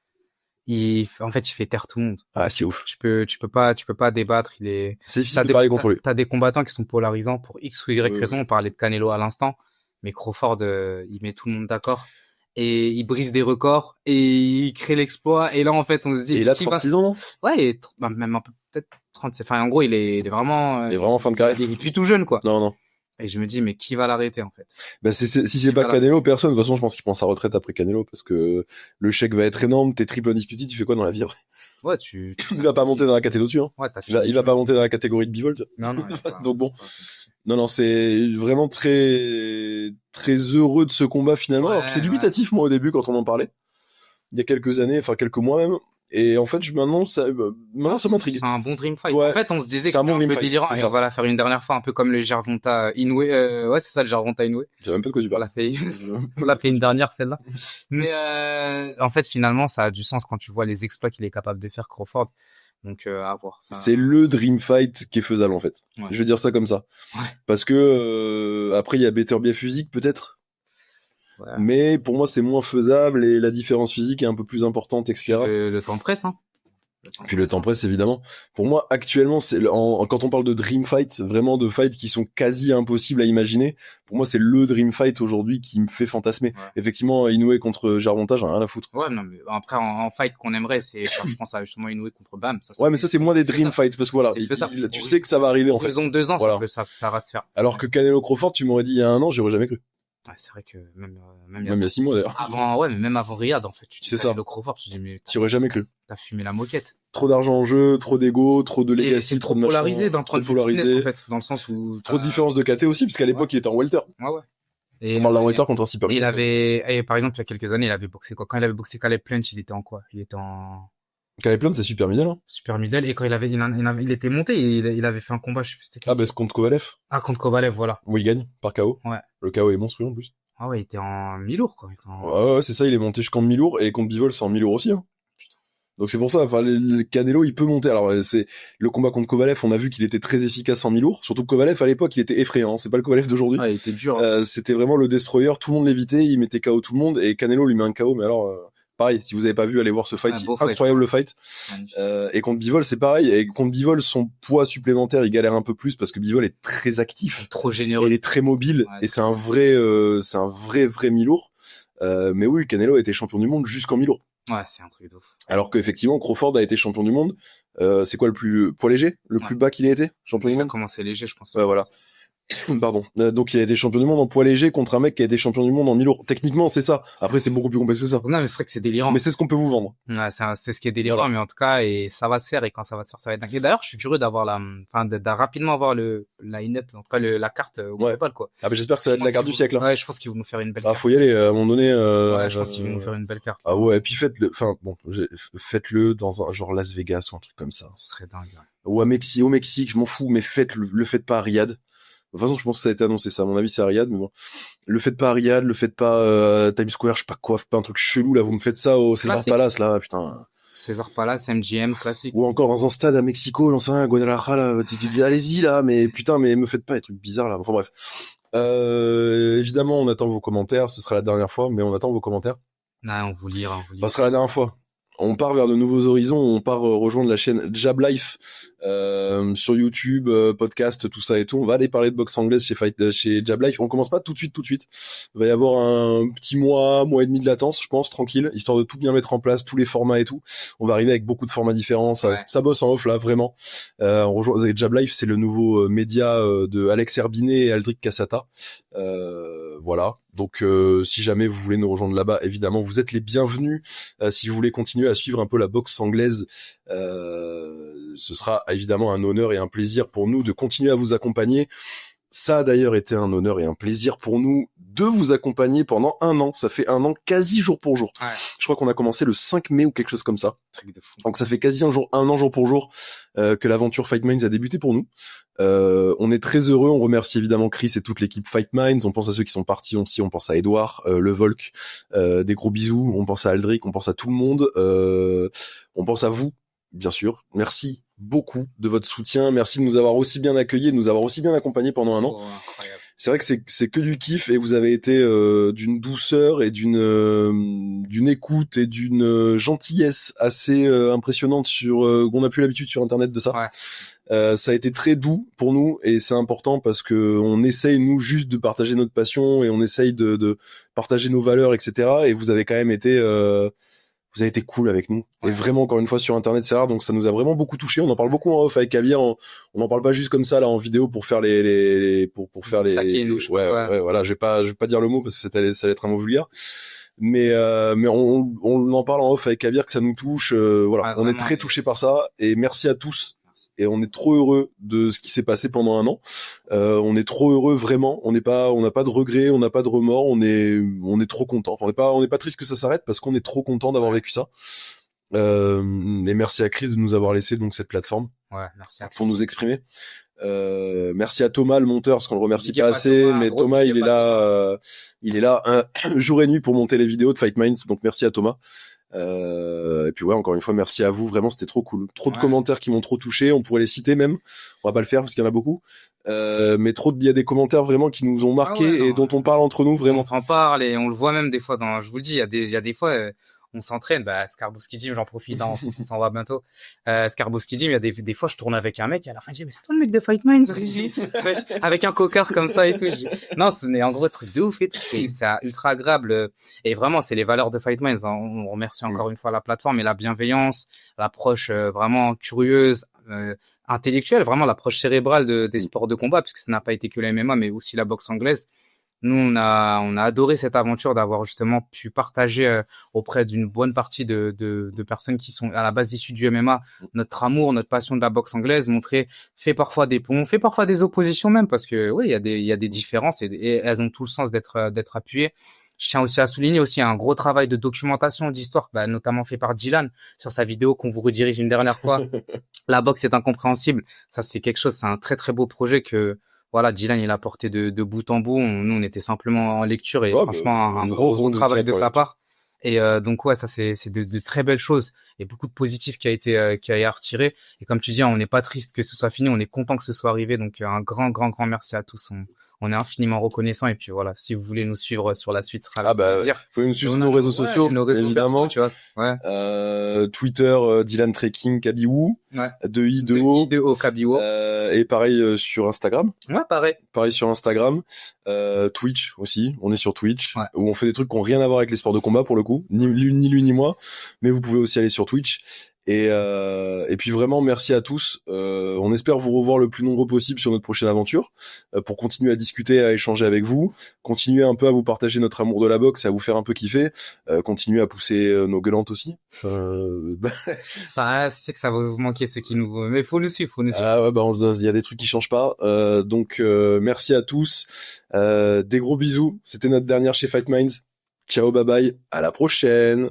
il fait taire tout le monde. Ah, c'est ouf. Tu peux pas débattre. C'est difficile de parler contre lui. T'as des combattants qui sont polarisants pour X ou Y raison. On parlait de Canelo à l'instant. Mais Crawford, il met tout le monde d'accord. Et il brise des records. Et il crée l'exploit. Et là, en fait, on se dit. Et il a 36 ans, non? Ouais, même un peu, peut-être 37. Enfin, en gros, il est vraiment. Il est vraiment fin de carrière. Il est plus tout jeune, quoi. Non. Et je me dis, mais qui va l'arrêter, en fait? Si c'est pas Canelo, personne. De toute façon, je pense qu'il prend sa retraite après Canelo, parce que le chèque va être énorme. T'es triple undisputed, tu fais quoi dans la vie? Ouais, tu vas pas monter dans la catégorie dessus, hein. Ouais, il va pas monter dans la catégorie de Bivol. Non. Donc bon. Non, c'est vraiment très, très heureux de ce combat, finalement. Alors que j'étais dubitatif, moi, au début, quand on en parlait. Il y a quelques années, enfin, quelques mois même. Et en fait, maintenant, ça m'intrigue. C'est un bon dream fight. Ouais. En fait, on se disait que c'était un peu délirant. Et on va la faire une dernière fois, un peu comme le Gervonta Inoue. Ouais, c'est ça, le Gervonta Inoue. J'ai même pas de quoi tu parles. On l'a fait une dernière, celle-là. Mais, en fait, finalement, ça a du sens quand tu vois les exploits qu'il est capable de faire, Crawford. Donc, à voir. Ça... C'est le dream fight qui est faisable, en fait. Ouais. Je vais dire ça comme ça. Ouais. Parce que, après, il y a Beterbiev physique, peut-être. Ouais. Mais pour moi, c'est moins faisable et la différence physique est un peu plus importante, etc. Le temps presse, hein. Puis le temps presse, évidemment. Pour moi, actuellement, quand on parle de dream fight, vraiment de fights qui sont quasi impossibles à imaginer, pour moi, c'est le dream fight aujourd'hui qui me fait fantasmer. Ouais. Effectivement, Inoue contre Gervonta, j'en ai rien à foutre. Ouais, non, mais après, en fight qu'on aimerait, je pense à justement Inoue contre Bam. Ça, ouais, mais ça, c'est moins des dream fights, parce que voilà, tu sais que ça va arriver, en fait. Faisons 2 ans, voilà. ça va se faire. Alors que Canelo Crawford, tu m'aurais dit il y a un an, j'aurais jamais cru. Ouais, c'est vrai que même il y a 6 mois, d'ailleurs. Avant, mais même avant Riyad, en fait. C'est ça. Le Crawford, tu dis, mais. Tu aurais jamais cru. T'as fumé la moquette. Trop d'argent en jeu, trop d'ego, trop de legacy, c'est trop polarisé d'un point de vue business, en fait, dans le sens où trop de différence de KT aussi, parce qu'à l'époque, il était en welter. Ouais. Et on parle d'un welter contre un super. Il avait, par exemple, il y a quelques années, il avait boxé quoi? Quand il avait boxé Caleb Plant, il était en quoi? Il était en Caleb Plant, c'est super middle, hein. Super middle. Et quand il était monté, il avait fait un combat, je sais plus c'était quel. C'est contre Kovalev. Contre Kovalev, voilà. Où il gagne, par KO. Ouais. Le KO est monstrueux, en plus. Ah ouais, il était en mi-lourd, quoi. Ouais, c'est ça, il est monté jusqu'en mi-lourd, et contre Bivol, c'est en mi-lourd aussi, hein. Donc c'est pour ça, enfin, le Canelo, il peut monter. Alors, c'est le combat contre Kovalev, on a vu qu'il était très efficace en mi-lourd. Surtout que Kovalev, à l'époque, il était effrayant, hein. C'est pas le Kovalev d'aujourd'hui. Ouais, il était dur. Hein. C'était vraiment le destroyer, tout le monde l'évitait, il mettait KO tout le monde, et Canelo lui met un KO, mais alors, pareil, si vous avez pas vu, allez voir ce fight, incroyable fight. Et contre Bivol, c'est pareil. Et contre Bivol, son poids supplémentaire, il galère un peu plus parce que Bivol est très actif. Il est trop généreux. Et il est très mobile. Ouais, et c'est un vrai mi-lourd. Mais oui, Canelo a été champion du monde jusqu'en mi-lourd. Ouais, c'est un truc de ouf. Alors qu'effectivement, Crawford a été champion du monde. C'est quoi le plus poids léger? Le plus bas qu'il ait été? Champion du monde? Il a commencé léger, je pense. Ouais, voilà. Pardon. Donc il a été champion du monde en poids léger contre un mec qui a été champion du monde en mi-lourd. Techniquement, c'est ça. Après, c'est beaucoup plus complexe que ça. Non, mais c'est vrai que c'est délirant. Mais c'est ce qu'on peut vous vendre. Ouais, c'est ce qui est délirant, voilà. Mais en tout cas, et ça va se faire, et quand ça va se faire, ça va être dingue. D'ailleurs, je suis curieux d'avoir de rapidement avoir le line-up, en tout cas la carte globale, quoi. Ah, mais j'espère que ça va être la carte du siècle, hein. Ouais, je pense qu'ils vont nous faire une belle carte. Faut y aller, à un moment donné, ouais, je pense qu'ils vont nous faire une belle carte. Ah ouais, et puis faites-le dans un genre Las Vegas ou un truc comme ça. Ce serait dingue. Ouais. Ou au Mexique, je m'en fous, mais le faites pas à Riyad. De toute façon, je pense que ça a été annoncé, ça. À mon avis, c'est à Riyad, mais bon. Le faites pas à Riyad, le faites pas Times Square, je sais pas quoi, pas un truc chelou, là. Vous me faites ça au César Palace, là, putain. César Palace, MGM, classique. Ou encore dans un stade à Mexico, j'en sais rien, à Guadalajara, là. Tu dis, allez-y, là, mais putain, mais me faites pas des trucs bizarres, là. Enfin, bref. Évidemment, on attend vos commentaires. Ce sera la dernière fois, mais on attend vos commentaires. Non, on vous lira. Ce sera la dernière fois. On part vers de nouveaux horizons, on part rejoindre la chaîne Jab Life sur YouTube, podcast, tout ça et tout. On va aller parler de boxe anglaise chez Jab Life. On commence pas tout de suite. Il va y avoir un petit mois et demi de latence, je pense, tranquille, histoire de tout bien mettre en place, tous les formats et tout. On va arriver avec beaucoup de formats différents. Ça bosse en off là, vraiment. On rejoint Jab Life, c'est le nouveau média de Alex Herbinet et Aldric Cassata. Voilà. Donc si jamais vous voulez nous rejoindre là-bas, évidemment, vous êtes les bienvenus. Si vous voulez continuer à suivre un peu la boxe anglaise, ce sera évidemment un honneur et un plaisir pour nous de continuer à vous accompagner. Ça a d'ailleurs été un honneur et un plaisir pour nous de vous accompagner pendant 1 an. Ça fait 1 an quasi jour pour jour. Ouais. Je crois qu'on a commencé le 5 mai ou quelque chose comme ça. Donc ça fait quasi un an jour pour jour que l'aventure Fight Minds a débuté pour nous. On est très heureux. On remercie évidemment Chris et toute l'équipe Fight Minds. On pense à ceux qui sont partis aussi. On pense à Edouard, le Volk. Des gros bisous. On pense à Aldric. On pense à tout le monde. On pense à vous, bien sûr. Merci beaucoup de votre soutien. Merci de nous avoir aussi bien accueillis, de nous avoir aussi bien accompagnés pendant 1 an. Incroyable. C'est vrai que c'est que du kiff et vous avez été d'une douceur et d'une écoute et d'une gentillesse assez impressionnante sur qu'on a plus l'habitude sur internet de ça. Ouais. Ça a été très doux pour nous et c'est important parce que on essaye nous juste de partager notre passion et on essaye de partager nos valeurs, etc. Et vous avez quand même été vous avez été cool avec nous. Ouais. Et vraiment, encore une fois, sur Internet, c'est rare. Donc, ça nous a vraiment beaucoup touché. On en parle beaucoup en off avec Kabir. On en parle pas juste comme ça, là, en vidéo pour faire pour faire les, ouais, voilà. Je vais pas dire le mot parce que ça allait être un mot vulgaire. Mais on en parle en off avec Kabir que ça nous touche. Voilà. Ouais, on est très touchés par ça. Et merci à tous. Et on est trop heureux de ce qui s'est passé pendant 1 an. On est trop heureux vraiment. On n'a pas de regrets, on n'a pas de remords. On est trop content. Enfin, on n'est pas triste que ça s'arrête parce qu'on est trop content d'avoir vécu ça. Et merci à Chris de nous avoir laissé donc cette plateforme. Ouais, merci à Chris. Pour nous exprimer. Merci à Thomas le monteur parce qu'on le remercie pas assez, mais Thomas il est là jour et nuit pour monter les vidéos de Fight Minds. Donc merci à Thomas. Et puis ouais, encore une fois, merci à vous. Vraiment, c'était trop cool. Trop de commentaires qui m'ont trop touché. On pourrait les citer même. On va pas le faire parce qu'il y en a beaucoup. Mais il y a des commentaires vraiment qui nous ont marqué et dont on parle entre nous vraiment. On s'en parle et on le voit même des fois je vous le dis, il y a des fois, on s'entraîne. Bah, Skarbowski Gym, j'en profite, hein, on s'en va bientôt. Skarbowski Gym, il y a des fois, je tourne avec un mec, et à la fin, je dis, mais c'est toi le mec de Fight Minds, avec un cocard comme ça et tout. Non, ce n'est en gros truc de ouf et tout. Et c'est ultra agréable. Et vraiment, c'est les valeurs de Fight Minds. On remercie encore une fois la plateforme et la bienveillance, l'approche vraiment curieuse, intellectuelle, vraiment l'approche cérébrale des sports de combat, puisque ça n'a pas été que la MMA, mais aussi la boxe anglaise. Nous, on a adoré cette aventure d'avoir justement pu partager auprès d'une bonne partie de personnes qui sont à la base issues du MMA notre amour, notre passion de la boxe anglaise, montrer, fait parfois des ponts, fait parfois des oppositions même, parce que oui, il y a des différences et elles ont tout le sens d'être appuyées. Je tiens aussi à souligner aussi un gros travail de documentation, d'histoire, bah, notamment fait par Dylan sur sa vidéo qu'on vous redirige une dernière fois. La boxe est incompréhensible. Ça, c'est quelque chose, c'est un très très beau projet que voilà, Dylan il a porté de bout en bout. Nous, on était simplement en lecture et franchement un gros travail de sa part. Et donc ouais, ça c'est de très belles choses et beaucoup de positifs qui a été à retirer. Et comme tu dis, on n'est pas triste que ce soit fini, on est content que ce soit arrivé. Donc un grand merci à tous. On est infiniment reconnaissant et puis voilà, si vous voulez nous suivre sur la suite, ce sera avec plaisir. Vous pouvez nous suivre sur nos réseaux sociaux, évidemment. Tu vois, ouais. Twitter, Dylan Trekking, Kabiwoo. Ouais. 2i, 2o. 2o, Kabiwoo. Et pareil sur Instagram. Ouais, pareil. Pareil sur Instagram. Twitch aussi. On est sur Twitch. Ouais. Où on fait des trucs qui ont rien à voir avec les sports de combat pour le coup. Ni lui ni moi. Mais vous pouvez aussi aller sur Twitch. Et puis vraiment merci à tous. On espère vous revoir le plus nombreux possible sur notre prochaine aventure pour continuer à discuter, à échanger avec vous, continuer un peu à vous partager notre amour de la boxe et à vous faire un peu kiffer, continuer à pousser nos gueulantes aussi. Ça, je sais que ça va vous manquer ce qui nous, mais faut nous suivre. Ah ouais, il y a des trucs qui changent pas. Donc merci à tous. Des gros bisous. C'était notre dernière chez Fight Minds. Ciao, bye bye. À la prochaine.